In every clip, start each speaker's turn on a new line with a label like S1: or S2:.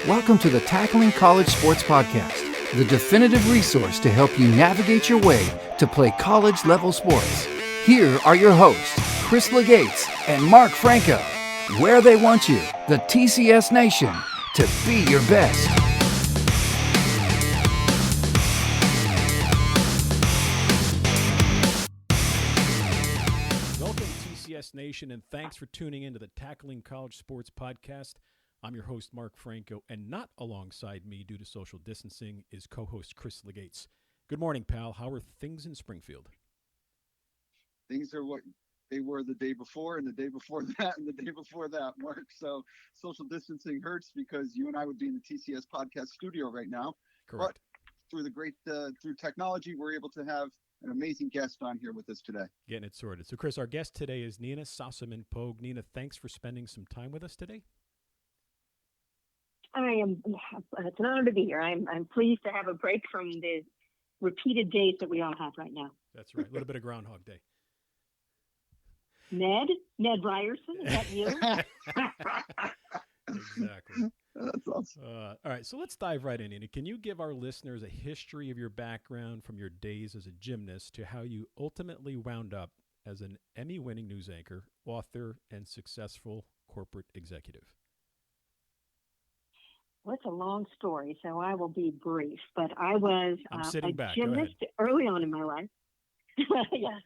S1: Welcome to the Tackling College Sports Podcast, the definitive resource to help you navigate your way to play college-level sports. Here are your hosts, Chris Legates and Mark Franco, where they want you, the TCS Nation, to be your best.
S2: Welcome, TCS Nation, and thanks for tuning in to the Tackling College Sports Podcast. I'm your host, Mark Franco, and not alongside me due to social distancing is co-host Chris Legates. Good morning, pal. How are things in Springfield?
S3: Things are what they were the day before and the day before that and the day before that, Mark. So social distancing hurts because you and I would be in the TCS podcast studio right now.
S2: Correct.
S3: But through technology, we're able to have an amazing guest on here with us today.
S2: Getting it sorted. So, Chris, our guest today is Nina Sossamon-Pogue. Nina, thanks for spending some time with us today.
S4: It's an honor to be here. I'm pleased to have a break from the repeated days that we all have right now.
S2: That's right. A little bit of Groundhog Day.
S4: Ned Ryerson, is that you?
S2: Exactly.
S3: That's awesome.
S2: All right, so let's dive right in. Nina, can you give our listeners a history of your background from your days as a gymnast to how you ultimately wound up as an Emmy-winning news anchor, author, and successful corporate executive?
S4: Well, it's a long story, so I will be brief. But I was
S2: a
S4: gymnast early on in my life. Yes,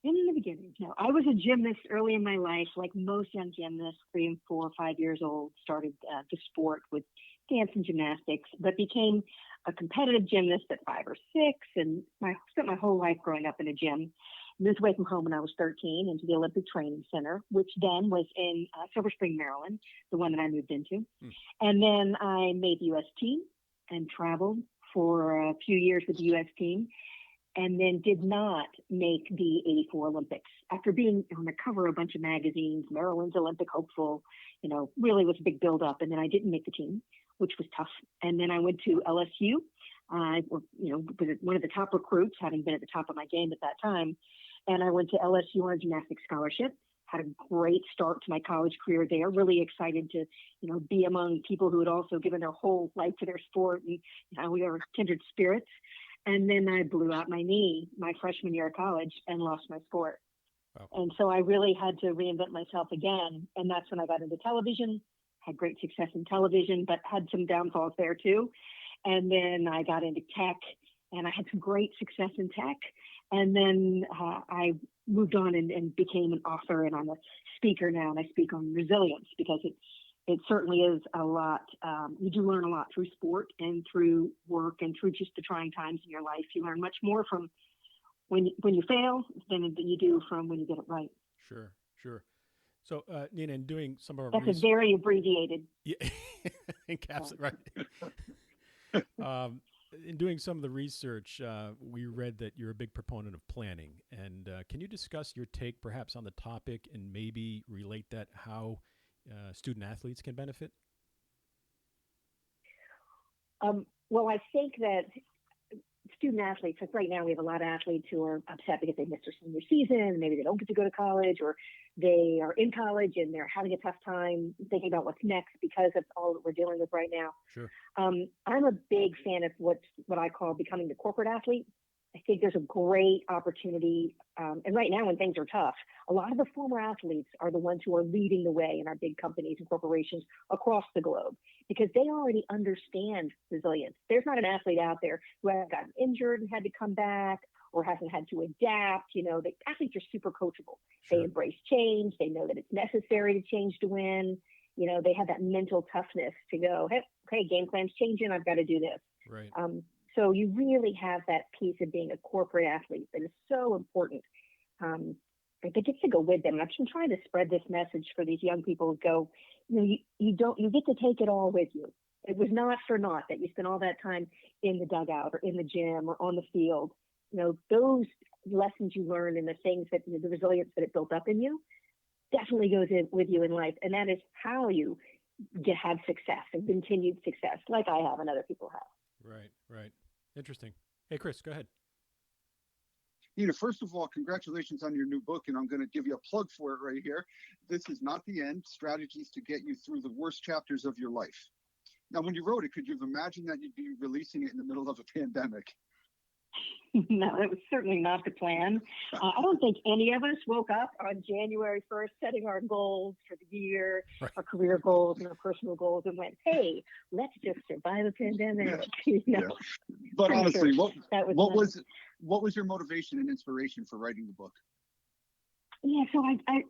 S4: in the beginning. No, I was a gymnast early in my life, like most young gymnasts, 3 and 4 or 5 years old. Started the sport with dance and gymnastics, but became a competitive gymnast at 5 or 6, and spent my whole life growing up in a gym. Moved away from home when I was 13 into the Olympic Training Center, which then was in Silver Spring, Maryland, the one that I moved into. And then I made the U.S. team and traveled for a few years with the U.S. team, and then did not make the 84 Olympics. After being on the cover of a bunch of magazines, Maryland's Olympic hopeful, really was a big build-up, and then I didn't make the team, which was tough. And then I went to LSU. I was one of the top recruits, having been at the top of my game at that time. And I went to LSU on a gymnastics scholarship, had a great start to my college career there, really excited to, be among people who had also given their whole life to their sport, and we are kindred spirits. And then I blew out my knee my freshman year of college and lost my sport.
S2: Wow.
S4: And so I really had to reinvent myself again. And that's when I got into television, had great success in television, but had some downfalls there too. And then I got into tech, and I had some great success in tech. And then I moved on and became an author, and I'm a speaker now, and I speak on resilience because it certainly is a lot. You do learn a lot through sport and through work and through just the trying times in your life. You learn much more from when you fail than you do from when you get it right.
S2: Sure. So, Nina, in doing some of our
S4: That's a very abbreviated.
S2: Yeah, encapsulate, right. In doing some of the research, we read that you're a big proponent of planning. And can you discuss your take perhaps on the topic and maybe relate that how student athletes can benefit?
S4: Well, I think that student athletes, like right now we have a lot of athletes who are upset because they missed their senior season, and maybe they don't get to go to college, or they are in college and they're having a tough time thinking about what's next because of all that we're dealing with right now.
S2: Sure.
S4: I'm a big fan of what I call becoming the corporate athlete. I think there's a great opportunity. And right now when things are tough, a lot of the former athletes are the ones who are leading the way in our big companies and corporations across the globe because they already understand resilience. There's not an athlete out there who has gotten injured and had to come back or hasn't had to adapt. The athletes are super coachable.
S2: Sure.
S4: They embrace change. They know that it's necessary to change to win. They have that mental toughness to go, hey, game plan's changing. I've got to do this.
S2: Right.
S4: So you really have that piece of being a corporate athlete that is so important. It gets to go with them. And I've been trying to spread this message for these young people who go, you get to take it all with you. It was not for naught that you spent all that time in the dugout or in the gym or on the field. Those lessons you learn and the things that the resilience that it built up in you definitely goes in with you in life. And that is how you have success and continued success like I have and other people have.
S2: Right. Interesting. Hey, Chris, go ahead.
S3: Nina, first of all, congratulations on your new book, and I'm going to give you a plug for it right here. This is not the end. Strategies to get you through the worst chapters of your life. Now, when you wrote it, could you have imagined that you'd be releasing it in the middle of a pandemic?
S4: No, that was certainly not the plan. I don't think any of us woke up on January 1st setting our goals for the year,
S2: Right.
S4: our career goals and our personal goals, and went, hey, let's just survive a pandemic. You know?
S3: Yeah. But
S4: I'm
S3: honestly,
S4: sure
S3: what was your motivation and inspiration for writing the book?
S4: Yeah, so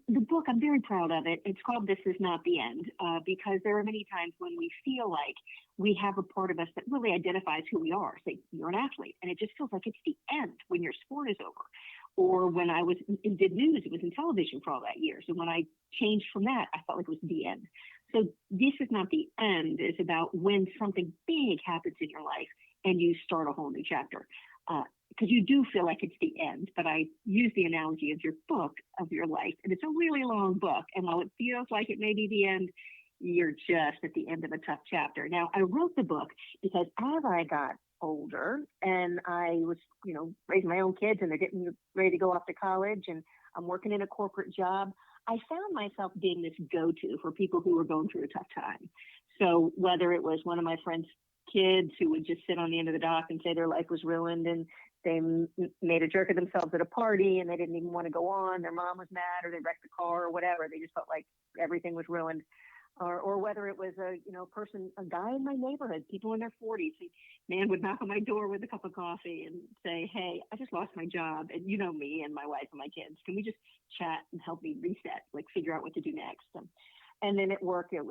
S4: the book, I'm very proud of it. It's called This Is Not the End, because there are many times when we feel like we have a part of us that really identifies who we are. Say, you're an athlete, and it just feels like it's the end when your sport is over. Or when I did news, it was in television for all that year. So when I changed from that, I felt like it was the end. So This Is Not the End is about when something big happens in your life and you start a whole new chapter. Because you do feel like it's the end, but I use the analogy of your book of your life, and it's a really long book. And while it feels like it may be the end, you're just at the end of a tough chapter. Now, I wrote the book because as I got older and I was, raising my own kids and they're getting ready to go off to college and I'm working in a corporate job, I found myself being this go-to for people who were going through a tough time. So whether it was one of my friends' kids who would just sit on the end of the dock and say their life was ruined and they made a jerk of themselves at a party and they didn't even want to go on. Their mom was mad or they wrecked the car or whatever. They just felt like everything was ruined. Or whether it was a guy in my neighborhood, people in their 40s, a man would knock on my door with a cup of coffee and say, hey, I just lost my job. And you know me and my wife and my kids. Can we just chat and help me reset, like figure out what to do next? And then at work, I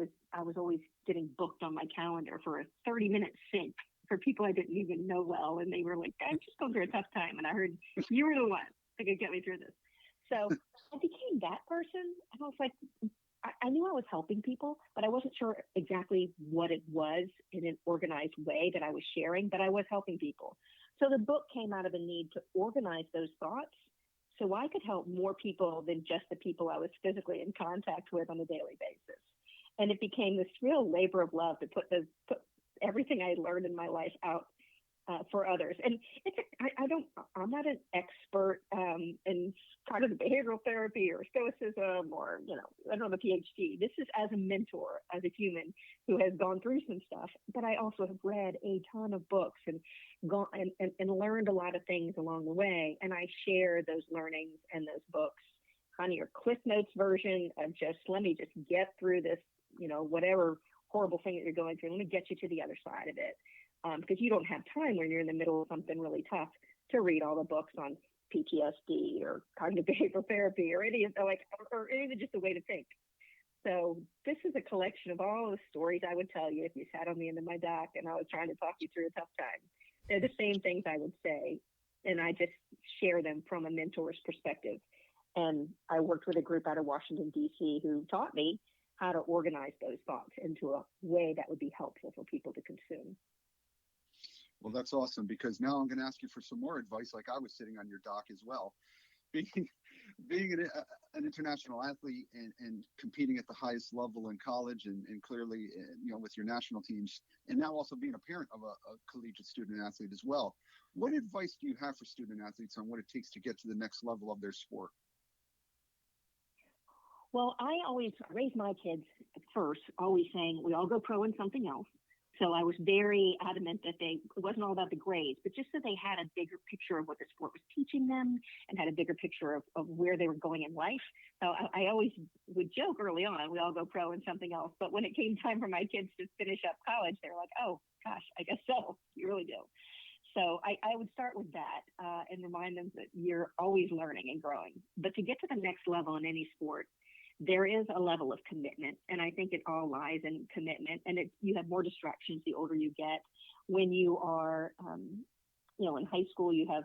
S4: was always getting booked on my calendar for a 30-minute sync for people I didn't even know well. And they were like, I'm just going through a tough time. And I heard you were the one that could get me through this. So I became that person. And I was like, I knew I was helping people, but I wasn't sure exactly what it was in an organized way that I was sharing, but I was helping people. So the book came out of a need to organize those thoughts so I could help more people than just the people I was physically in contact with on a daily basis. And it became this real labor of love to put everything I learned in my life out for others. And I'm not an expert in cognitive behavioral therapy or stoicism or, I don't have a PhD. This is as a mentor, as a human who has gone through some stuff, but I also have read a ton of books and gone and learned a lot of things along the way. And I share those learnings and those books on your Cliff Notes version of just, let me just get through this, whatever horrible thing that you're going through. Let me get you to the other side of it. Because you don't have time when you're in the middle of something really tough to read all the books on PTSD or cognitive behavioral therapy or any of or even just a way to think. So this is a collection of all the stories I would tell you if you sat on the end of my dock and I was trying to talk you through a tough time. They're the same things I would say, and I just share them from a mentor's perspective. And I worked with a group out of Washington, D.C. who taught me how to organize those thoughts into a way that would be helpful for people to consume.
S3: Well, that's awesome, because now I'm going to ask you for some more advice, like I was sitting on your dock as well. Being an international athlete and competing at the highest level in college and clearly, with your national teams, and now also being a parent of a collegiate student athlete as well. What advice do you have for student athletes on what it takes to get to the next level of their sport?
S4: Well, I always raise my kids first, always saying we all go pro in something else. So I was very adamant that it wasn't all about the grades, but just so they had a bigger picture of what the sport was teaching them and had a bigger picture of where they were going in life. So I always would joke early on, we all go pro in something else. But when it came time for my kids to finish up college, they were like, oh, gosh, I guess so. You really do. So I would start with that and remind them that you're always learning and growing. But to get to the next level in any sport, there is a level of commitment, and I think it all lies in commitment. And you have more distractions the older you get. When you are, in high school, you have,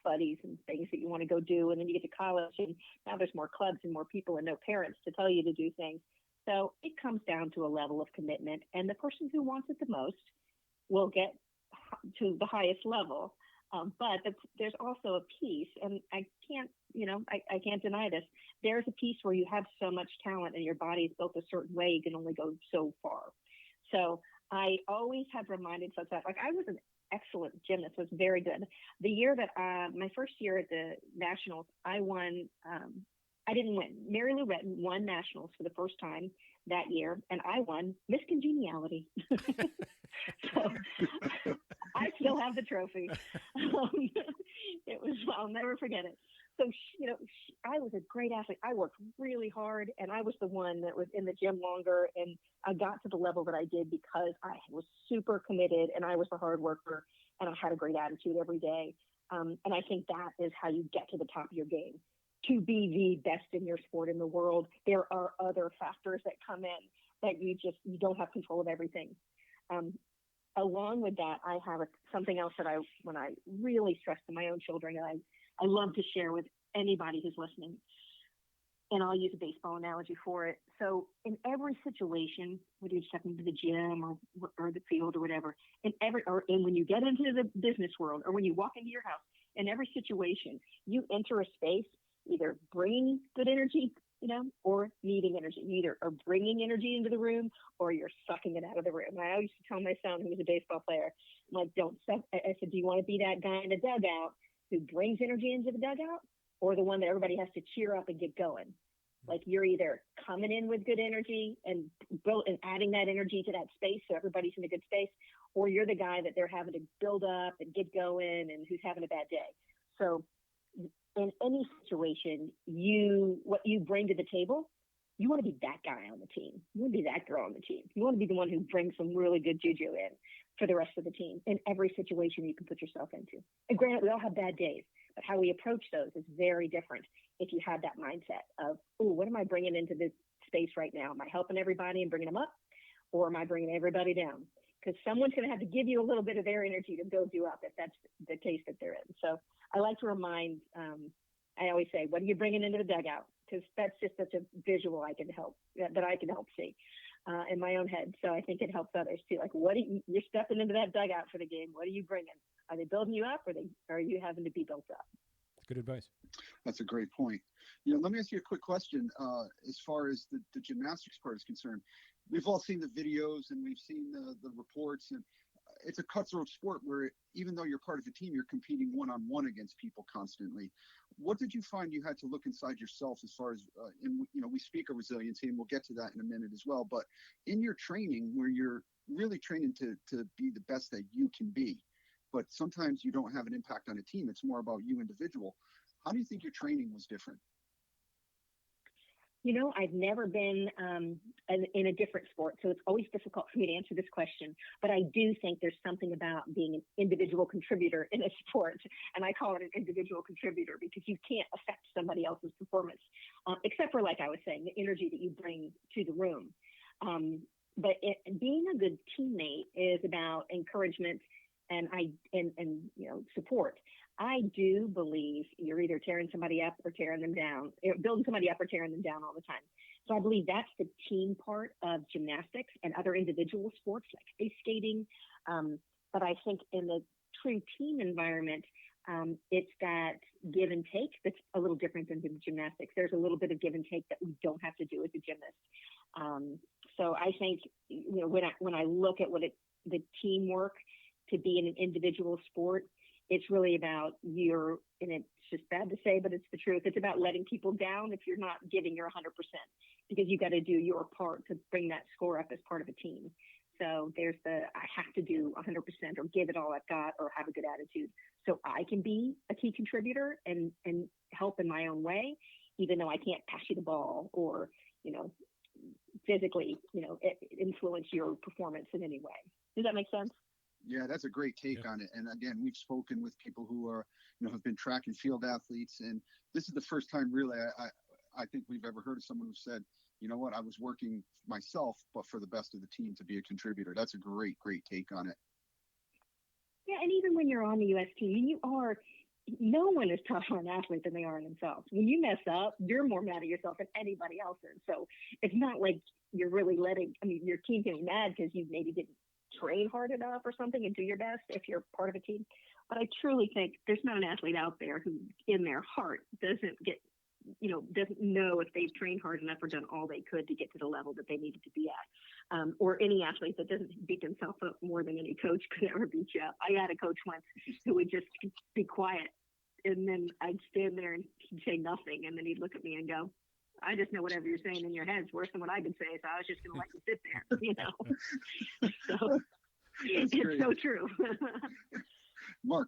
S4: buddies and things that you want to go do, and then you get to college, and now there's more clubs and more people and no parents to tell you to do things. So it comes down to a level of commitment, and the person who wants it the most will get to the highest level. But there's also a piece, and I can't deny this. There's a piece where you have so much talent and your body is built a certain way, you can only go so far. So I always have reminded folks that, I was an excellent gymnast, was very good. The year that my first year at the Nationals, I won. I didn't win. Mary Lou Retton won Nationals for the first time. that year, and I won Miss Congeniality. So I still have the trophy. It was, I'll never forget it. So, I was a great athlete. I worked really hard, and I was the one that was in the gym longer, and I got to the level that I did because I was super committed, and I was a hard worker, and I had a great attitude every day. And I think that is how you get to the top of your game. To be the best in your sport in the world, there are other factors that come in that you don't have control of everything. Along with that, I have something else that when I really stress to my own children, and I love to share with anybody who's listening, and I'll use a baseball analogy for it. So in every situation, whether you're stepping into the gym or the field or whatever, and when you get into the business world or when you walk into your house, in every situation, you enter a space either bringing good energy, or needing energy. You either are bringing energy into the room or you're sucking it out of the room. I always used to tell my son, who was a baseball player, I'm like, don't suck. I said, do you want to be that guy in the dugout who brings energy into the dugout, or the one that everybody has to cheer up and get going? Like, you're either coming in with good energy and adding that energy to that space so everybody's in a good space, or you're the guy that they're having to build up and get going and who's having a bad day. So in any situation, what you bring to the table, you want to be that guy on the team. You want to be that girl on the team. You want to be the one who brings some really good juju in for the rest of the team in every situation you can put yourself into. And granted, we all have bad days, but how we approach those is very different if you have that mindset of, oh, what am I bringing into this space right now? Am I helping everybody and bringing them up, or am I bringing everybody down? Because someone's going to have to give you a little bit of their energy to build you up if that's the case that they're in. So I like to remind, I always say, what are you bringing into the dugout? Because that's just such a visual that I can help see in my own head. So I think it helps others too. Like, you're stepping into that dugout for the game. What are you bringing? Are they building you up, or are you having to be built up?
S2: That's good advice.
S3: That's a great point. Let me ask you a quick question. As far as the gymnastics part is concerned, we've all seen the videos and we've seen the reports, and it's a cutthroat sport where even though you're part of a team, you're competing one-on-one against people constantly. What did you find you had to look inside yourself as far as, we speak of resiliency, and we'll get to that in a minute as well, but in your training where you're really training to be the best that you can be, but sometimes you don't have an impact on a team. It's more about you individual. How do you think your training was different?
S4: I've never been in a different sport, so it's always difficult for me to answer this question. But I do think there's something about being an individual contributor in a sport, and I call it an individual contributor because you can't affect somebody else's performance, except for, like I was saying, the energy that you bring to the room. But being a good teammate is about encouragement and support. I do believe you're either tearing somebody up or tearing them down, building somebody up or tearing them down all the time. So I believe that's the team part of gymnastics and other individual sports like ice skating. But I think in the true team environment, it's that give and take that's a little different than in gymnastics. There's a little bit of give and take that we don't have to do as a gymnast. So I think when I look at the teamwork to be in an individual sport, it's really about and it's just bad to say, but it's the truth. It's about letting people down if you're not giving your 100%, because you got to do your part to bring that score up as part of a team. So there's I have to do 100% or give it all I've got or have a good attitude so I can be a key contributor and help in my own way, even though I can't pass you the ball or, physically, influence your performance in any way. Does that make sense?
S3: Yeah, that's a great take on it. And again, we've spoken with people who are, have been track and field athletes. And this is the first time really I think we've ever heard of someone who said, you know what, I was working myself, but for the best of the team to be a contributor. That's a great, great take on it.
S4: Yeah, and even when you're on the U.S. team, no one is tougher on an athlete than they are on themselves. When you mess up, you're more mad at yourself than anybody else is. So it's not like you're really your team getting mad because you maybe didn't train hard enough or something and do your best if you're part of a team. But I truly think there's not an athlete out there who in their heart doesn't know if they've trained hard enough or done all they could to get to the level that they needed to be at. Or any athlete that doesn't beat themselves up more than any coach could ever beat you up. I had a coach once who would just be quiet, and then I'd stand there and he'd say nothing, and then he'd look at me and go, I just know whatever you're saying in your head is worse than what I could say, so I was just going to let you sit there, So it's
S3: great.
S4: so true.
S3: Mark.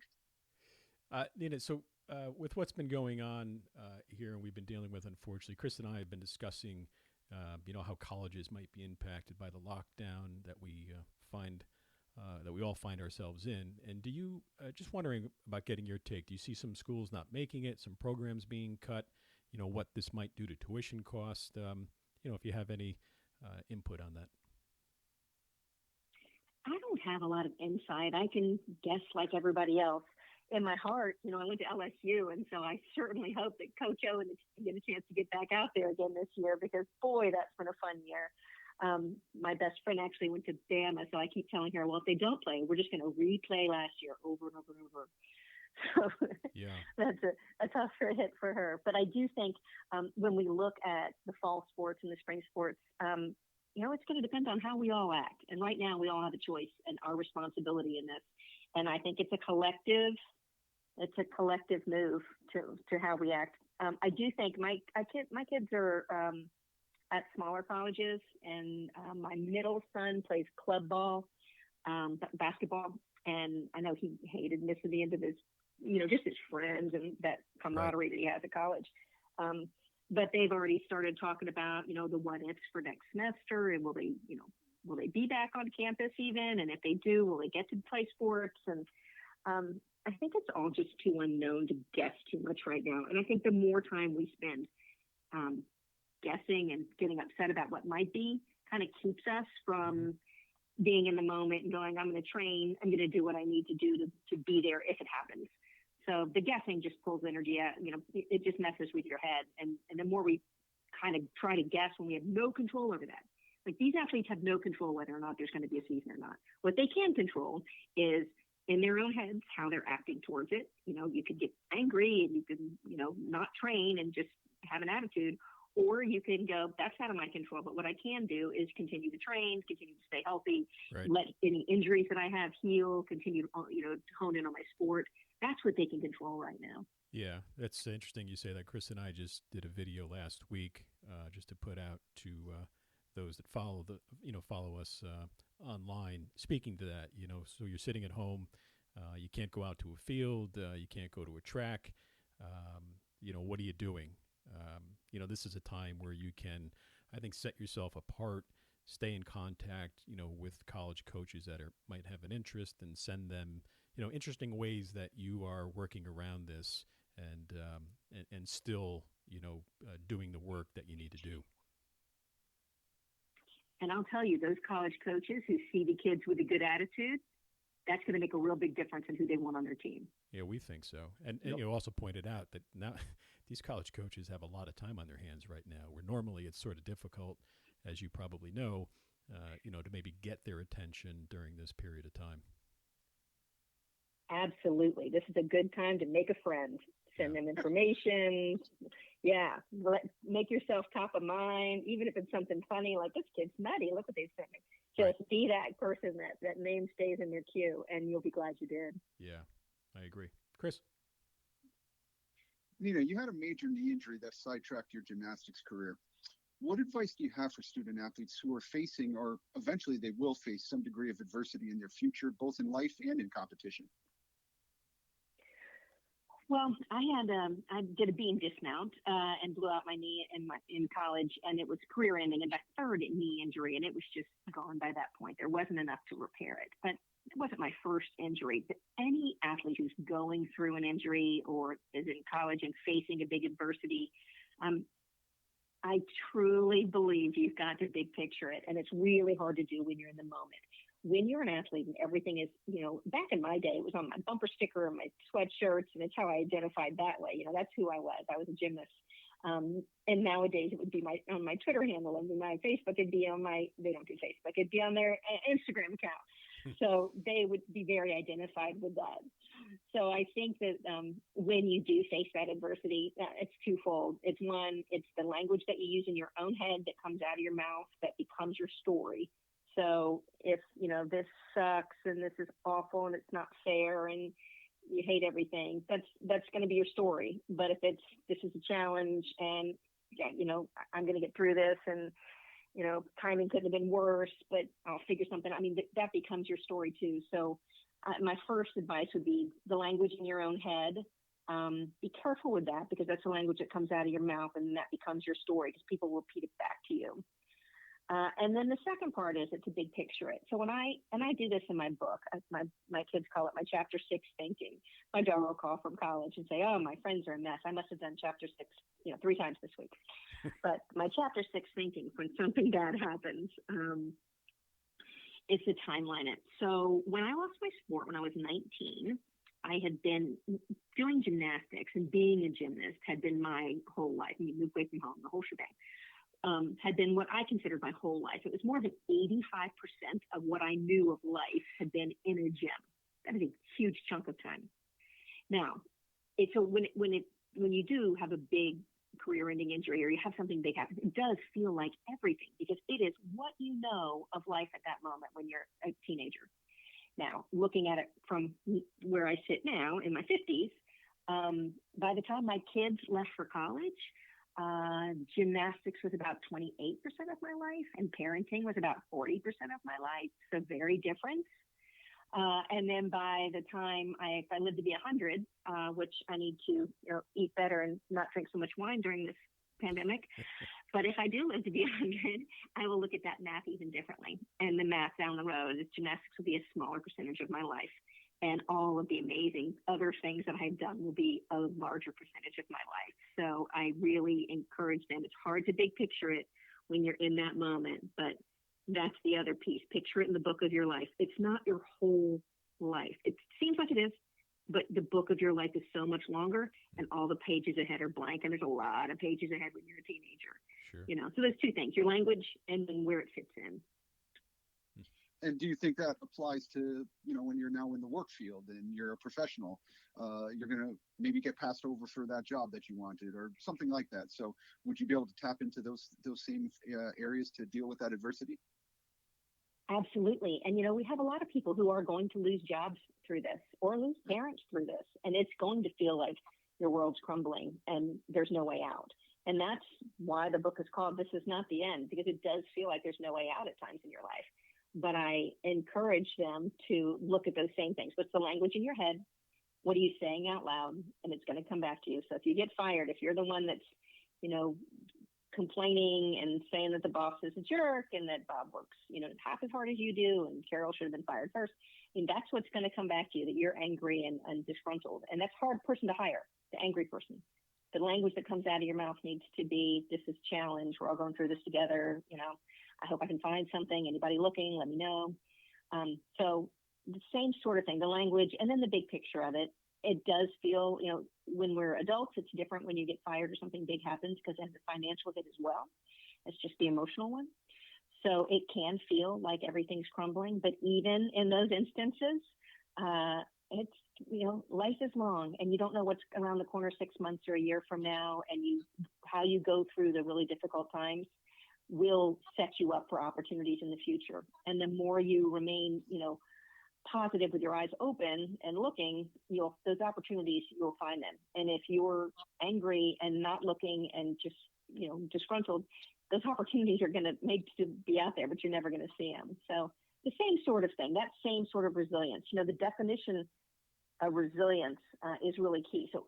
S2: Nina, so with what's been going on here, and we've been dealing with, unfortunately, Chris and I have been discussing, how colleges might be impacted by the lockdown that we that we all find ourselves in. And do you, just wondering about getting your take, do you see some schools not making it, some programs being cut, what this might do to tuition cost, if you have any input on that?
S4: I don't have a lot of insight. I can guess like everybody else. In my heart, I went to LSU, and so I certainly hope that Coach O and the team get a chance to get back out there again this year, because boy, that's been a fun year. My best friend actually went to Bama, so I keep telling her, well, if they don't play, we're just going to replay last year over and over and over. So
S2: Yeah,
S4: that's a tougher hit for her. But I do think when we look at the fall sports and the spring sports, it's going to depend on how we all act. And right now, we all have a choice and our responsibility in this. And I think it's a collective move to how we act. I do think my kids are at smaller colleges, and my middle son plays club ball, basketball, and I know he hated missing the end of his, just his friends and that camaraderie that he has at college. But they've already started talking about, the what ifs for next semester, and will they be back on campus even? And if they do, will they get to play sports? And I think it's all just too unknown to guess too much right now. And I think the more time we spend guessing and getting upset about what might be kind of keeps us from being in the moment and going, I'm going to train, I'm going to do what I need to do to be there if it happens. So the guessing just pulls energy out, it just messes with your head. And the more we kind of try to guess when we have no control over that, like these athletes have no control whether or not there's going to be a season or not. What they can control is in their own heads, how they're acting towards it. You could get angry and you can, not train and just have an attitude, or you can go, that's out of my control. But what I can do is continue to train, continue to stay healthy,
S2: right.
S4: Let any injuries that I have heal, continue to, hone in on my sport. That's what they can control right now.
S2: Yeah, that's interesting you say that. Chris and I just did a video last week just to put out to those that follow us online, speaking to that, so you're sitting at home, you can't go out to a field, you can't go to a track, what are you doing? This is a time where you can, I think, set yourself apart, stay in contact, with college coaches that might have an interest, and send them, interesting ways that you are working around this and still, doing the work that you need to do.
S4: And I'll tell you, those college coaches who see the kids with a good attitude, that's going to make a real big difference in who they want on their team.
S2: Yeah, we think so. And you also pointed out that now these college coaches have a lot of time on their hands right now, where normally it's sort of difficult, as you probably know, to maybe get their attention during this period of time.
S4: Absolutely. This is a good time to make a friend. Send them information. Yeah. Make yourself top of mind, even if it's something funny, like this kid's nutty. Look what they sent me. Just be that person that name stays in your queue, and you'll be glad you did.
S2: Yeah, I agree. Chris?
S3: Nina, you had a major knee injury that sidetracked your gymnastics career. What advice do you have for student athletes who are facing, or eventually they will face, some degree of adversity in their future, both in life and in competition?
S4: Well, I did a beam dismount and blew out my knee in college, and it was career-ending and my third knee injury, and it was just gone by that point. There wasn't enough to repair it, but it wasn't my first injury. But any athlete who's going through an injury or is in college and facing a big adversity, I truly believe you've got to big picture it, and it's really hard to do when you're in the moment. When you're an athlete and everything is, back in my day, it was on my bumper sticker and my sweatshirts, and it's how I identified that way. That's who I was. I was a gymnast. And nowadays it would be on my Twitter handle, and my Facebook, it'd be on they don't do Facebook, it'd be on their Instagram account. So they would be very identified with that. So I think that when you do face that adversity, it's twofold. It's one, it's the language that you use in your own head that comes out of your mouth that becomes your story. So if, this sucks and this is awful and it's not fair and you hate everything, that's going to be your story. But if this is a challenge and yeah, I'm going to get through this, and timing couldn't have been worse, but I'll figure something. I mean, that becomes your story too. So my first advice would be the language in your own head. Be careful with that, because that's the language that comes out of your mouth, and that becomes your story, because people will repeat it back to you. And then the second part is to big picture it. So when I do this in my book, my kids call it my chapter 6 thinking. My daughter will call from college and say, "Oh, my friends are a mess. I must have done chapter 6, 3 times this week." But my chapter 6 thinking, when something bad happens, is to timeline it. So when I lost my sport when I was 19, I had been doing gymnastics, and being a gymnast had been my whole life. You moved away from home, the whole shebang. Had been what I considered my whole life. It was more than 85% of what I knew of life had been in a gym. That is a huge chunk of time. Now, so when you do have a big career-ending injury, or you have something big happen, it does feel like everything, because it is what you know of life at that moment when you're a teenager. Now, looking at it from where I sit now in my 50s, by the time my kids left for college, gymnastics was about 28% of my life, and parenting was about 40% of my life. So very different. And then by the time if I live to be 100, which I need to eat better and not drink so much wine during this pandemic, but if I do live to be 100, I will look at that math even differently. And the math down the road is gymnastics will be a smaller percentage of my life, and all of the amazing other things that I've done will be a larger percentage of my life. So I really encourage them. It's hard to big picture it when you're in that moment, but that's the other piece. Picture it in the book of your life. It's not your whole life. It seems like it is, but the book of your life is so much longer, and all the pages ahead are blank, and there's a lot of pages ahead when you're a teenager.
S2: Sure.
S4: So there's two things: your language, and then where it fits in.
S3: And do you think that applies to, when you're now in the work field and you're a professional, you're going to maybe get passed over for that job that you wanted or something like that? So would you be able to tap into those same areas to deal with that adversity?
S4: Absolutely. And, we have a lot of people who are going to lose jobs through this, or lose parents through this. And it's going to feel like your world's crumbling and there's no way out. And that's why the book is called This Is Not the End, because it does feel like there's no way out at times in your life. But I encourage them to look at those same things. What's the language in your head? What are you saying out loud? And it's going to come back to you. So if you get fired, if you're the one that's, complaining and saying that the boss is a jerk and that Bob works, half as hard as you do, and Carol should have been fired first, that's what's going to come back to you, that you're angry and disgruntled. And that's a hard person to hire, the angry person. The language that comes out of your mouth needs to be, this is challenge. We're all going through this together. I hope I can find something. Anybody looking, let me know. So the same sort of thing, the language, and then the big picture of it. It does feel, when we're adults, it's different when you get fired or something big happens, because it has the financial hit as well. It's just the emotional one. So it can feel like everything's crumbling. But even in those instances, it's, life is long, and you don't know what's around the corner 6 months or a year from now. And how you go through the really difficult times will set you up for opportunities in the future. And the more you remain, positive with your eyes open and looking, those opportunities, you'll find them. And if you're angry and not looking and just, disgruntled, those opportunities are going to make to be out there, but you're never going to see them. So the same sort of thing, that same sort of resilience, the definition of resilience is really key. So,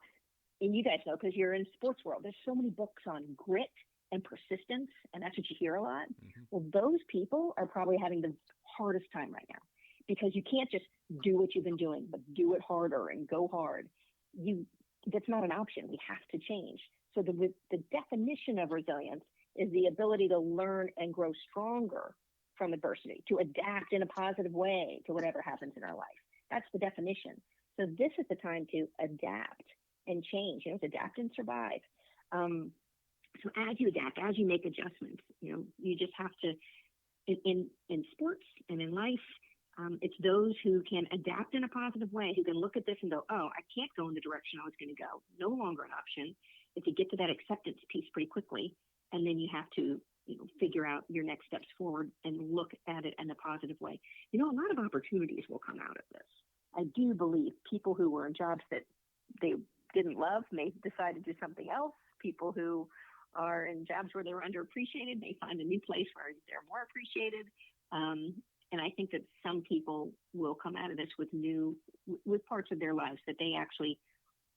S4: and you guys know, because you're in sports world, there's so many books on grit and persistence, and that's what you hear a lot. Mm-hmm. Well, those people are probably having the hardest time right now, because you can't just do what you've been doing, but do it harder and go hard. That's not an option. We have to change. So the definition of resilience is the ability to learn and grow stronger from adversity, to adapt in a positive way to whatever happens in our life. That's the definition. So this is the time to adapt and change. It's adapt and survive. So as you adapt, as you make adjustments, you just have to, in sports and in life, it's those who can adapt in a positive way, who can look at this and go, oh, I can't go in the direction I was going to go. No longer an option. If you get to that acceptance piece pretty quickly, and then you have to figure out your next steps forward and look at it in a positive way. A lot of opportunities will come out of this. I do believe people who were in jobs that they didn't love may decide to do something else. People who are in jobs where they were underappreciated. They find a new place where they're more appreciated. And I think that some people will come out of this with parts of their lives that they actually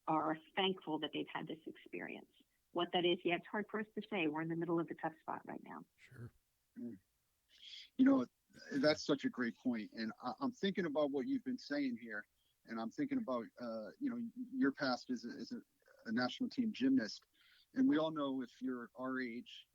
S4: are thankful that they've had this experience. What that is, yeah, it's hard for us to say. We're in the middle of a tough spot right now.
S2: Sure.
S3: You know, that's such a great point. And I'm thinking about what you've been saying here. And I'm thinking about, your past as a national team gymnast. And we all know, if you're our age,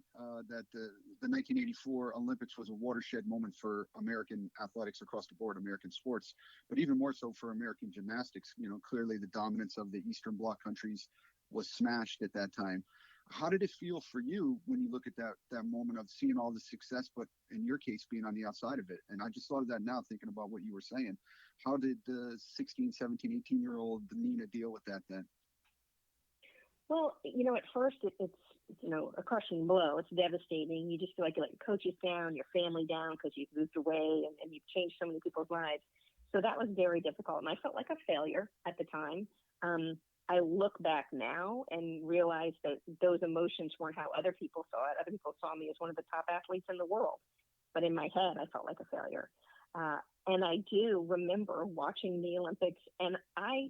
S3: that the 1984 Olympics was a watershed moment for American athletics across the board, American sports, but even more so for American gymnastics. Clearly the dominance of the Eastern Bloc countries was smashed at that time. How did it feel for you when you look at that moment of seeing all the success, but in your case, being on the outside of it? And I just thought of that now, thinking about what you were saying. How did the 16, 17, 18-year-old Nina deal with that then?
S4: Well, at first it's a crushing blow. It's devastating. You just feel like you let your coaches down, your family down, because you've moved away and you've changed so many people's lives. So that was very difficult. And I felt like a failure at the time. I look back now and realize that those emotions weren't how other people saw it. Other people saw me as one of the top athletes in the world. But in my head, I felt like a failure. And I do remember watching the Olympics, and I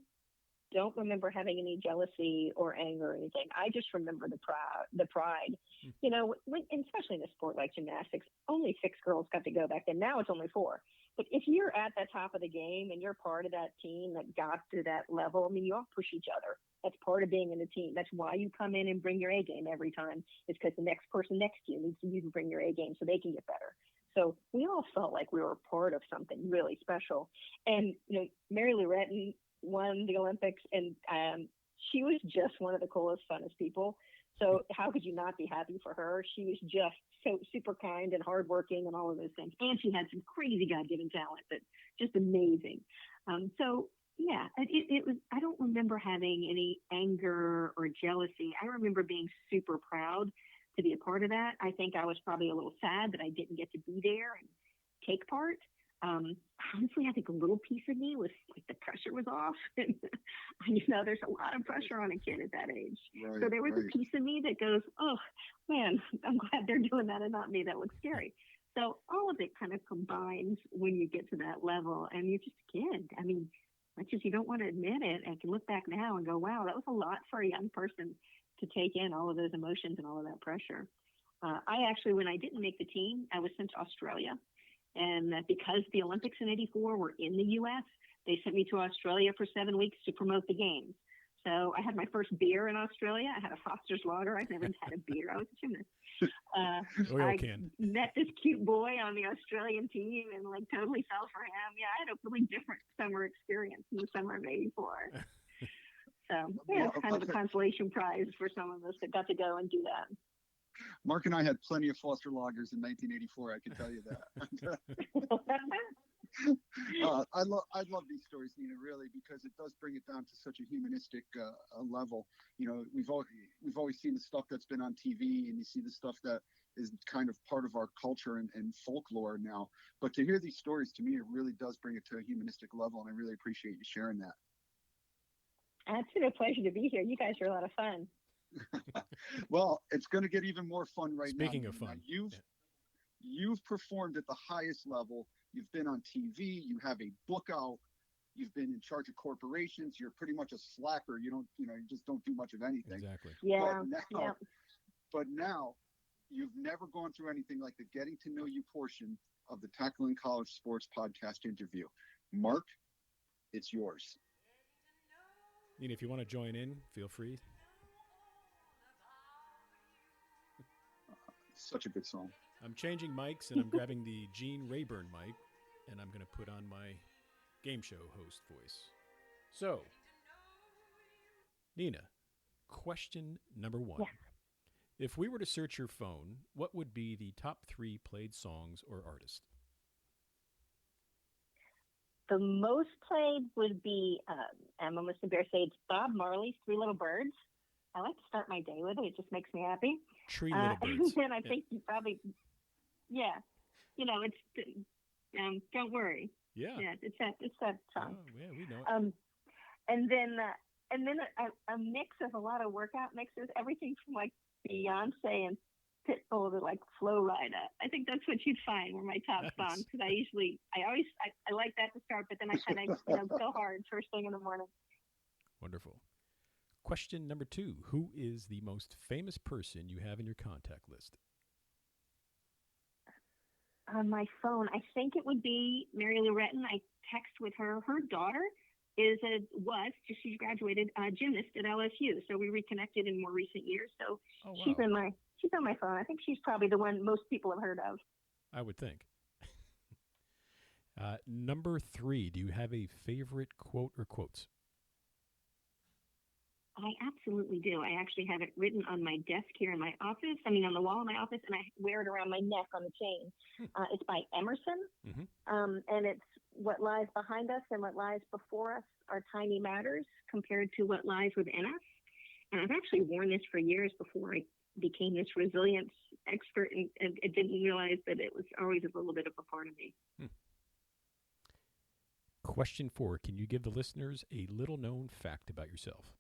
S4: don't remember having any jealousy or anger or anything. I just remember the pride. Especially in a sport like gymnastics, only 6 girls got to go back then. Now it's only 4. But if you're at the top of the game and you're part of that team that got to that level, I mean, you all push each other. That's part of being in a team. That's why you come in and bring your A game every time. It's because the next person next to you needs you to bring your A game so they can get better. So we all felt like we were part of something really special. And, Mary Lou Retton won the Olympics, and she was just one of the coolest, funnest people. So how could you not be happy for her? She was just so super kind and hardworking and all of those things. And she had some crazy God-given talent that's just amazing. It was, I don't remember having any anger or jealousy. I remember being super proud to be a part of that. I think I was probably a little sad that I didn't get to be there and take part. Honestly, I think a little piece of me was like the pressure was off. There's a lot of pressure on a kid at that age. Right, so there was a piece of me that goes, oh man, I'm glad they're doing that and not me. That looks scary. So all of it kind of combines when you get to that level, and you're just a kid. I mean, much as you don't want to admit it, I can look back now and go, wow, that was a lot for a young person to take in all of those emotions and all of that pressure. I actually, when I didn't make the team, I was sent to Australia. And because the Olympics in '84 were in the U.S., they sent me to Australia for 7 weeks to promote the games. So I had my first beer in Australia. I had a Foster's Lager. I've never had a beer. I was a gymnast. I met this cute boy on the Australian team and totally fell for him. Yeah, I had a really different summer experience in the summer of '84. So it's kind of a consolation prize for some of us that got to go and do that.
S3: Mark and I had plenty of Foster Lagers in 1984. I can tell you that. I love these stories, Nina, really, because it does bring it down to such a humanistic level. We've always seen the stuff that's been on TV, and you see the stuff that is kind of part of our culture and folklore now. But to hear these stories, to me, it really does bring it to a humanistic level, and I really appreciate you sharing that.
S4: It's been a pleasure to be here. You guys are a lot of fun.
S3: Well, it's going to get even more fun now.
S2: Speaking of fun,
S3: you've performed at the highest level. You've been on TV. You have a book out. You've been in charge of corporations. You're pretty much a slacker. You just don't do much of anything.
S2: Exactly.
S4: Yeah.
S3: But now you've never gone through anything like the getting to know you portion of the Tackling College Sports podcast interview. Mark, it's yours.
S2: Nina, if you want to join in, feel free.
S3: Such a good song.
S2: I'm changing mics, and I'm grabbing the Gene Rayburn mic, and I'm going to put on my game show host voice. So, Nina, question number 1.
S4: Yeah.
S2: If we were to search your phone, what would be the top 3 played songs or artists?
S4: The most played would be, I'm almost embarrassed to say, it's Bob Marley's 3 Little Birds. I like to start my day with it. It just makes me happy.
S2: Tree Little Birds.
S4: And I think you probably, it's Don't Worry.
S2: Yeah.
S4: Yeah, it's that song.
S2: Oh, yeah, we know it.
S4: And then a mix of a lot of workout mixes, everything from Beyonce and Pitbull to like Flow Rida. I think that's what you'd find were my top songs because I like that to start, but then I kind of go hard first thing in the morning.
S2: Wonderful. Question number 2. Who is the most famous person you have in your contact list?
S4: On my phone, I think it would be Mary Lou Retton. I text with her. Her daughter she graduated gymnast at LSU. So we reconnected in more recent years. So she's on my phone. I think she's probably the one most people have heard of.
S2: I would think. Number 3, do you have a favorite quote or quotes?
S4: I absolutely do. I actually have it written on my desk here in my office. On the wall in my office, and I wear it around my neck on the chain. It's by Emerson, and it's what lies behind us and what lies before us are tiny matters compared to what lies within us. And I've actually worn this for years before I became this resilience expert, and I didn't realize that it was always a little bit of a part of me.
S2: Question 4, can you give the listeners a little known fact about yourself?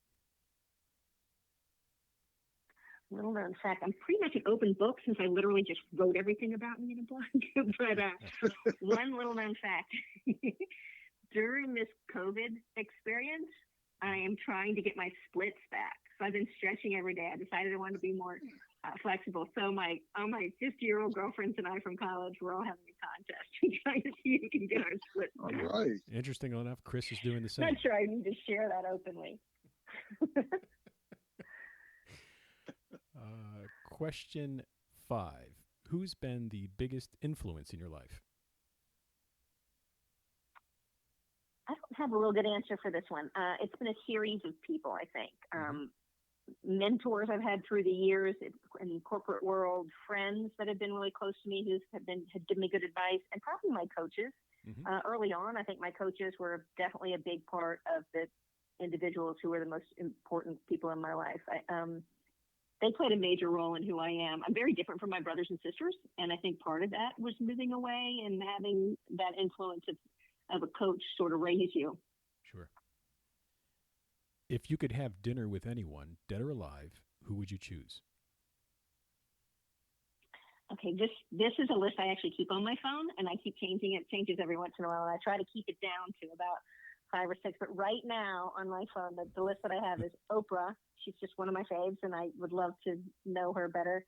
S4: Little known fact, I'm pretty much an open book since I literally just wrote everything about me in a blog. But one little known fact, during this COVID experience, I am trying to get my splits back. So I've been stretching every day. I decided I wanted to be more flexible. So all my 50-year-old girlfriends and I from college, we're all having a contest trying to see who can get our splits back.
S3: All right.
S2: Interesting enough, Chris is doing the same.
S4: Not sure I need to share that openly.
S2: Question 5. Who's been the biggest influence in your life?
S4: I don't have a real good answer for this one. It's been a series of people, I think. Mentors I've had through the years in the corporate world, friends that have been really close to me who have given me good advice, and probably my coaches. Early on, I think my coaches were definitely a big part of the individuals who were the most important people in my life. They played a major role in who I am. I'm very different from my brothers and sisters, and I think part of that was moving away and having that influence of a coach sort of raise you.
S2: Sure. If you could have dinner with anyone, dead or alive, who would you choose?
S4: Okay, this is a list I actually keep on my phone, and I keep changing it. It changes every once in a while, and I try to keep it down to about 5 or 6. But right now on my phone, the list that I have is Oprah. She's just one of my faves, and I would love to know her better.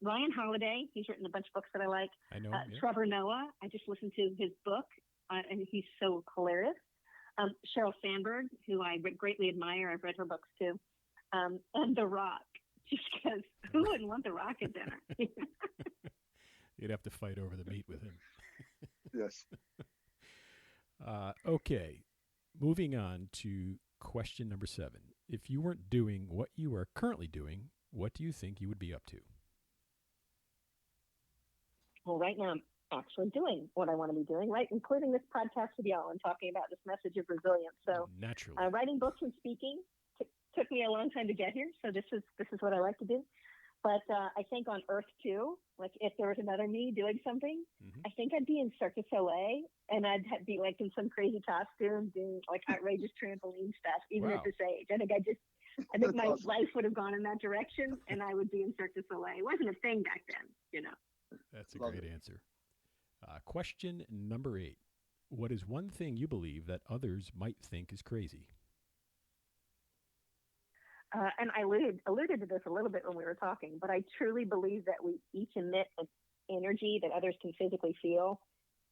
S4: Ryan Holiday, he's written a bunch of books that I like.
S2: I know.
S4: Trevor Noah, I just listened to his book, and he's so hilarious. Sheryl Sandberg, who I greatly admire. I've read her books too. And The Rock, just because who wouldn't want The Rock at dinner?
S2: You'd have to fight over the meat with him.
S3: Yes.
S2: Okay. Moving on to question number 7. If you weren't doing what you are currently doing, what do you think you would be up to?
S4: Well, right now I'm actually doing what I want to be doing, right? Including this podcast with y'all and talking about this message of resilience. So
S2: naturally,
S4: writing books and speaking took me a long time to get here. So this is what I like to do. But I think on Earth too, like if there was another me doing something, I think I'd be in Cirque du Soleil and I'd be like in some crazy costume doing like outrageous trampoline stuff, even at this age. I think my life would have gone in that direction and I would be in Cirque du Soleil. It wasn't a thing back then, you know.
S2: That's a great answer. Question number 8. What is one thing you believe that others might think is crazy?
S4: And I alluded to this a little bit when we were talking, but I truly believe that we each emit an energy that others can physically feel.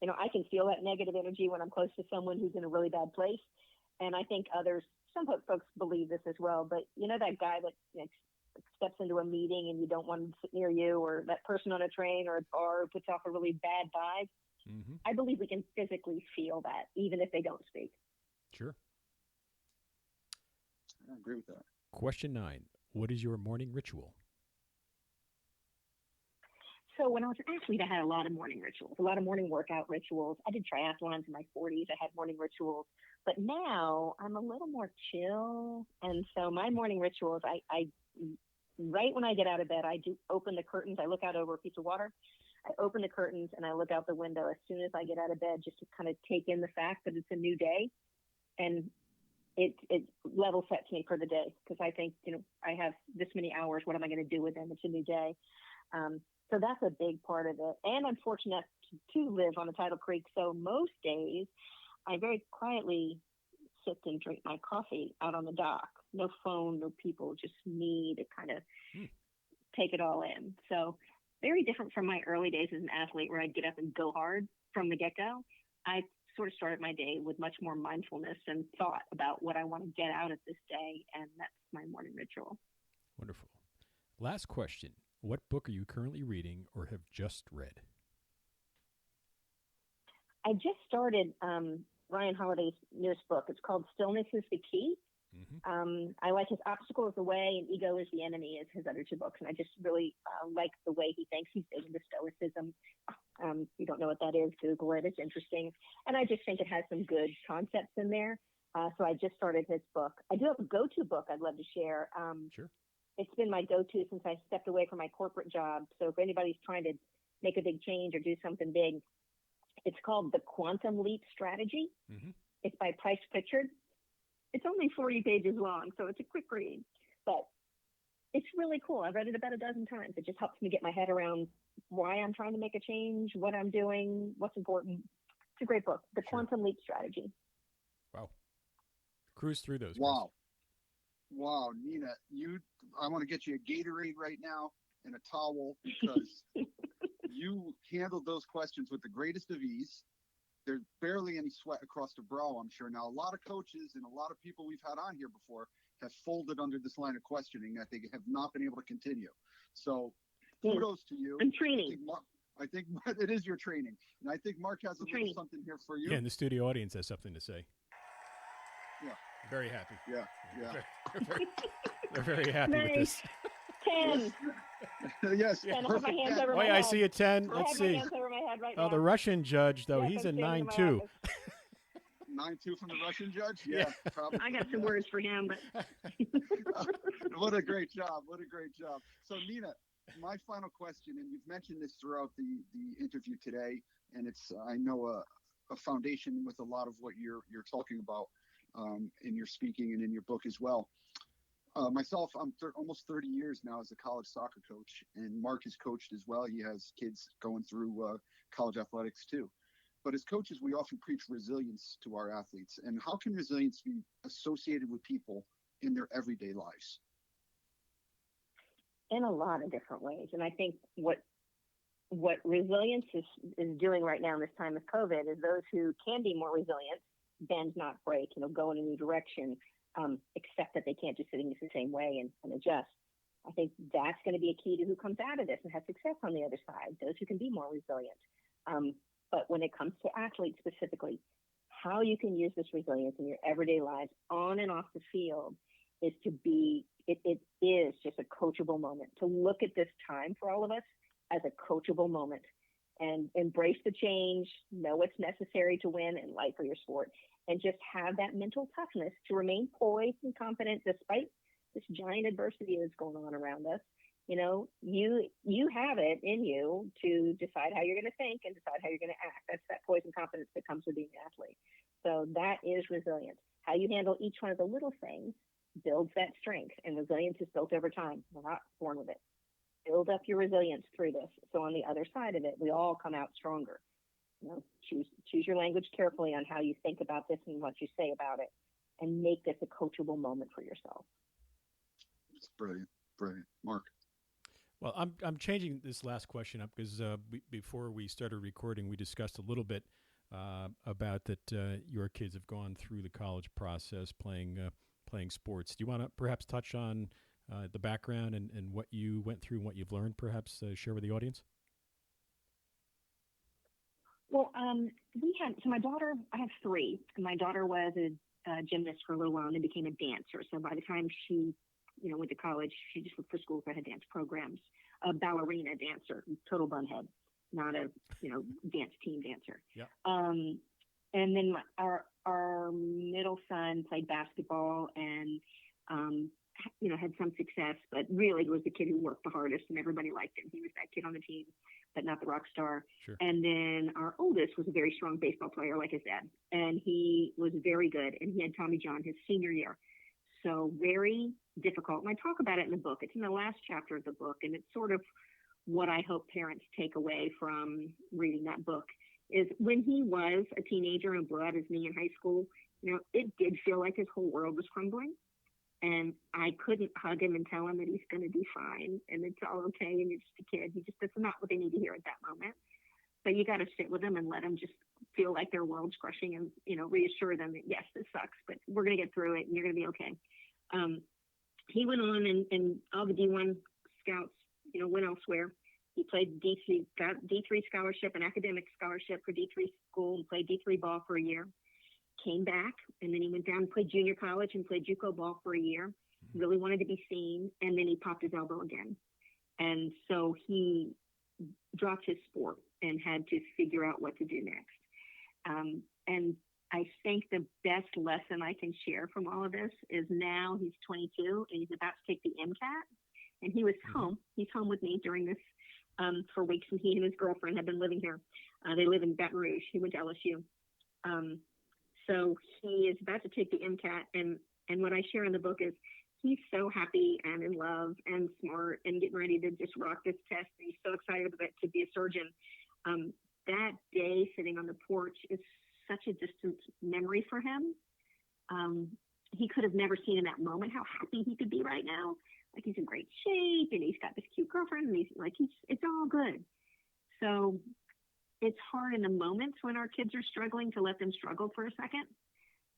S4: You know, I can feel that negative energy when I'm close to someone who's in a really bad place. And I think some folks believe this as well. But you know that guy that steps into a meeting and you don't want him to sit near you, or that person on a train or a bar who puts off a really bad vibe? I believe we can physically feel that, even if they don't speak.
S2: Sure.
S3: I agree with that.
S2: Question 9. What is your morning ritual?
S4: So when I was an athlete, I had a lot of morning rituals, a lot of morning workout rituals. I did triathlons in my 40s. I had morning rituals. But now I'm a little more chill. And so my morning rituals, I right when I get out of bed, I do open the curtains. I look out over a piece of water. I open the curtains and I look out the window as soon as I get out of bed, just to kind of take in the fact that it's a new day. And it level sets me for the day, because I think, I have this many hours. What am I going to do with them? It's a new day. So that's a big part of it. And I'm fortunate to live on the Tidal Creek. So most days I very quietly sit and drink my coffee out on the dock. No phone, no people, just me to kind of take it all in. So very different from my early days as an athlete, where I'd get up and go hard from the get-go. I sort of started my day with much more mindfulness and thought about what I want to get out of this day, and that's my morning ritual.
S2: Wonderful. Last question. What book are you currently reading or have just read?
S4: I just started Ryan Holiday's newest book. It's called Stillness is the Key. Mm-hmm. I like his Obstacle is the Way and Ego is the Enemy, is his other two books. And I just really like the way he thinks. He's big into Stoicism. If you don't know what that is, Google it. It's interesting. And I just think it has some good concepts in there. So I just started his book. I do have a go-to book I'd love to share.
S2: Sure.
S4: It's been my go-to since I stepped away from my corporate job. So if anybody's trying to make a big change or do something big, it's called The Quantum Leap Strategy. Mm-hmm. It's by Price Pritchard. It's only 40 pages long, so it's a quick read, but it's really cool. I've read it about a dozen times. It just helps me get my head around why I'm trying to make a change, what I'm doing, what's important. It's a great book, The Quantum Leap Strategy.
S2: Wow. Cruise through those.
S3: Wow. Wow, Nina, I want to get you a Gatorade right now and a towel, because you handled those questions with the greatest of ease. There's barely any sweat across the brow, I'm sure. Now, a lot of coaches and a lot of people we've had on here before have folded under this line of questioning that they have not been able to continue. So kudos to you.
S4: I'm training.
S3: I think it is your training. And I think Mark has a little something here for you.
S2: Yeah, and the studio audience has something to say.
S3: Yeah.
S2: Very happy.
S3: Yeah.
S2: They're very happy with this.
S4: 10.
S3: Yes.
S4: 10. I have my hands over my head.
S2: I see a 10. Let's see.
S4: I have my hands over my head right now.
S2: The Russian judge, though, he's a 9-2.
S3: 9-2 from the Russian judge? Yeah. Probably.
S4: I got some words for him, but
S3: what a great job. What a great job. So, Nina, my final question, and you've mentioned this throughout the interview today, and it's, I know, a foundation with a lot of what you're talking about in your speaking and in your book as well. Myself, I'm almost 30 years now as a college soccer coach, and Mark has coached as well. He has kids going through college athletics too. But as coaches, we often preach resilience to our athletes. And how can resilience be associated with people in their everyday lives?
S4: In a lot of different ways. And I think what resilience is doing right now in this time of COVID is those who can be more resilient, bend, not break, go in a new direction, accept that they can't just sit in the same way and adjust. I think that's going to be a key to who comes out of this and has success on the other side, those who can be more resilient. But when it comes to athletes specifically, how you can use this resilience in your everyday lives on and off the field is it is just a coachable moment. To look at this time for all of us as a coachable moment and embrace the change, know what's necessary to win in life or your sport, and just have that mental toughness to remain poised and confident despite this giant adversity that's going on around us. You have it in you to decide how you're going to think and decide how you're going to act. That's that poise and confidence that comes with being an athlete. So that is resilience. How you handle each one of the little things builds that strength, and resilience is built over time. We're not born with it. Build up your resilience through this. So on the other side of it, we all come out stronger. Choose your language carefully on how you think about this and what you say about it, and make this a coachable moment for yourself.
S3: It's brilliant. Mark.
S2: Well, I'm changing this last question up because before we started recording, we discussed a little bit about that your kids have gone through the college process playing sports. Do you want to perhaps touch on the background and what you went through and what you've learned, perhaps share with the audience?
S4: Well, my daughter, I have three. My daughter was a gymnast for a little while and then became a dancer. So by the time she went to college, she just looked for schools that had dance programs. A ballerina dancer, total bunhead, not a dance team dancer.
S2: Yeah.
S4: And then our middle son played basketball and had some success, but really was the kid who worked the hardest and everybody liked him. He was that kid on the team but not the rock star.
S2: Sure.
S4: And then our oldest was a very strong baseball player like his dad, and he was very good, and he had Tommy John his senior year. So very difficult. And I talk about it in the book. It's in the last chapter of the book, and it's sort of what I hope parents take away from reading that book is when he was a teenager and blew out his knee in high school, it did feel like his whole world was crumbling. And I couldn't hug him and tell him that he's going to be fine and it's all okay and you're just a kid. That's not what they need to hear at that moment. But you got to sit with them and let them just feel like their world's crushing and, reassure them that, yes, this sucks, but we're going to get through it and you're going to be okay. He went on and all the D1 scouts, went elsewhere. He played D3, got D3 scholarship, an academic scholarship for D3 school and played D3 ball for a year. Came back, and then he went down and played junior college and played JUCO ball for a year. Really wanted to be seen, and then he popped his elbow again. And so he dropped his sport and had to figure out what to do next. And I think the best lesson I can share from all of this is now he's 22, and he's about to take the MCAT. And he was home. He's home with me during this for weeks, and he and his girlfriend have been living here. They live in Baton Rouge. He went to LSU. So he is about to take the MCAT, and what I share in the book is he's so happy and in love and smart and getting ready to just rock this test. And he's so excited about it, to be a surgeon. That day sitting on the porch is such a distant memory for him. He could have never seen in that moment how happy he could be right now. Like he's in great shape and he's got this cute girlfriend and it's all good. So it's hard in the moments when our kids are struggling to let them struggle for a second,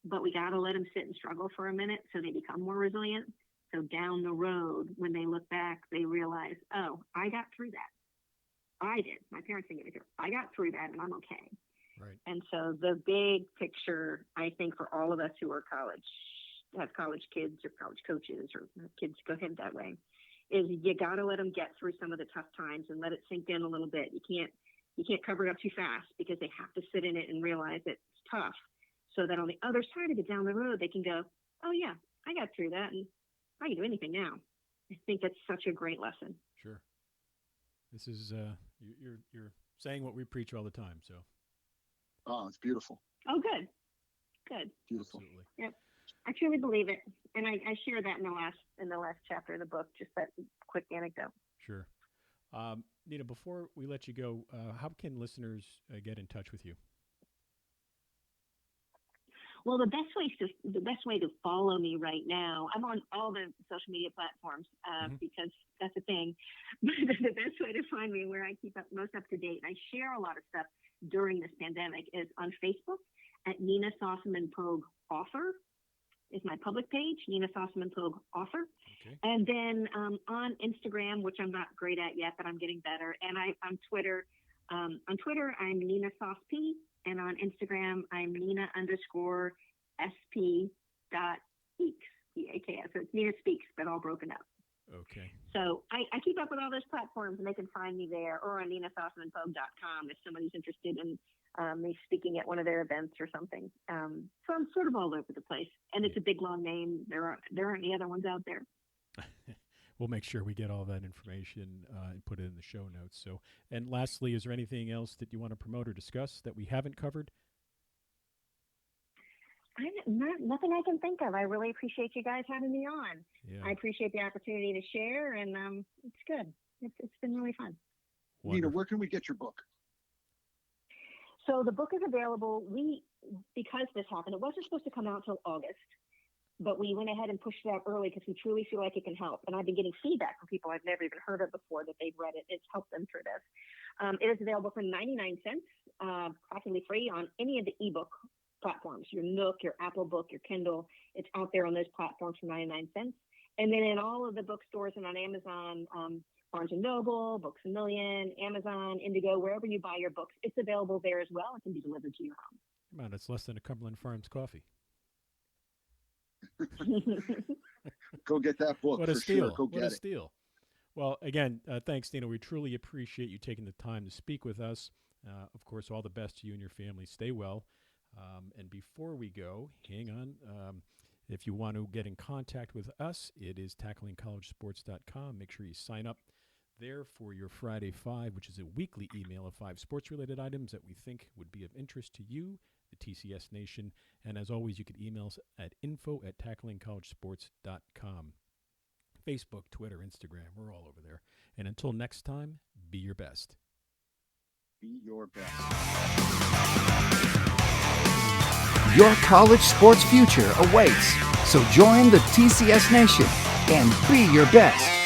S4: but we got to let them sit and struggle for a minute so they become more resilient. So down the road, when they look back, they realize, oh, I got through that. I did. My parents didn't get me through. I got through that and I'm okay.
S2: Right.
S4: And so the big picture, I think, for all of us who are have college kids or college coaches or kids go ahead that way, is you got to let them get through some of the tough times and let it sink in a little bit. You can't cover it up too fast because they have to sit in it and realize that it's tough so that on the other side of it down the road, they can go, oh yeah, I got through that and I can do anything now. I think that's such a great lesson.
S2: Sure. This is, you're saying what we preach all the time. So.
S3: Oh, it's beautiful.
S4: Oh, good. Good.
S3: Beautiful.
S2: Absolutely.
S4: Yep. I truly believe it. And I share that in the last chapter of the book, just that quick anecdote.
S2: Sure. Nina, before we let you go, how can listeners get in touch with you?
S4: Well, the best way to follow me right now, I'm on all the social media platforms because that's a thing. But the best way to find me, where I keep up most up to date, and I share a lot of stuff during this pandemic, is on Facebook at Nina Sossamon-Pogue Author. Is my public page, Nina Sossamon-Pogue Author.
S2: Okay.
S4: And then on Instagram, which I'm not great at yet, but I'm getting better. And on Twitter, I'm Nina Sauce P. And on Instagram, I'm Nina_SP.Eaks, P-A-K-S. So it's Nina Speaks, but all broken up.
S2: Okay.
S4: So I keep up with all those platforms, and they can find me there or on NinaSossamon-Pogue.com if somebody's interested in me speaking at one of their events or something. So I'm sort of all over the place, and it's a big, long name. There aren't any other ones out there.
S2: We'll make sure we get all that information and put it in the show notes. So, and lastly, is there anything else that you want to promote or discuss that we haven't covered?
S4: Nothing I can think of. I really appreciate you guys having me on.
S2: Yeah.
S4: I appreciate the opportunity to share, and it's good. It's been really fun.
S2: Wonderful.
S3: Nina, where can we get your book?
S4: So the book is available. Because this happened, it wasn't supposed to come out until August, but we went ahead and pushed it out early because we truly feel like it can help. And I've been getting feedback from people I've never even heard of before that they've read it. It's helped them through this. It is available for 99 cents, practically free on any of the ebook platforms, your Nook, your Apple Book, your Kindle. It's out there on those platforms for 99 cents. And then in all of the bookstores and on Amazon, Barnes & Noble, Books A Million, Amazon, Indigo, wherever you buy your books, it's available there as well. It can be delivered to your home.
S2: Come on, it's less than a Cumberland Farms coffee.
S3: Go get that book.
S2: What a
S3: for
S2: steal.
S3: Sure. Go
S2: what
S3: get
S2: a
S3: it.
S2: steal. Well, again, thanks, Nina. We truly appreciate you taking the time to speak with us. Of course, all the best to you and your family. Stay well. And before we go, hang on. If you want to get in contact with us, it is tacklingcollegesports.com. Make sure you sign up there for your Friday 5, which is a weekly email of 5 sports-related items that we think would be of interest to you, the TCS Nation. And as always, you can email us at info@tacklingcollegesports.com. Facebook, Twitter, Instagram, we're all over there. And until next time, be your best.
S3: Be your best.
S1: Your college sports future awaits. So join the TCS Nation and be your best.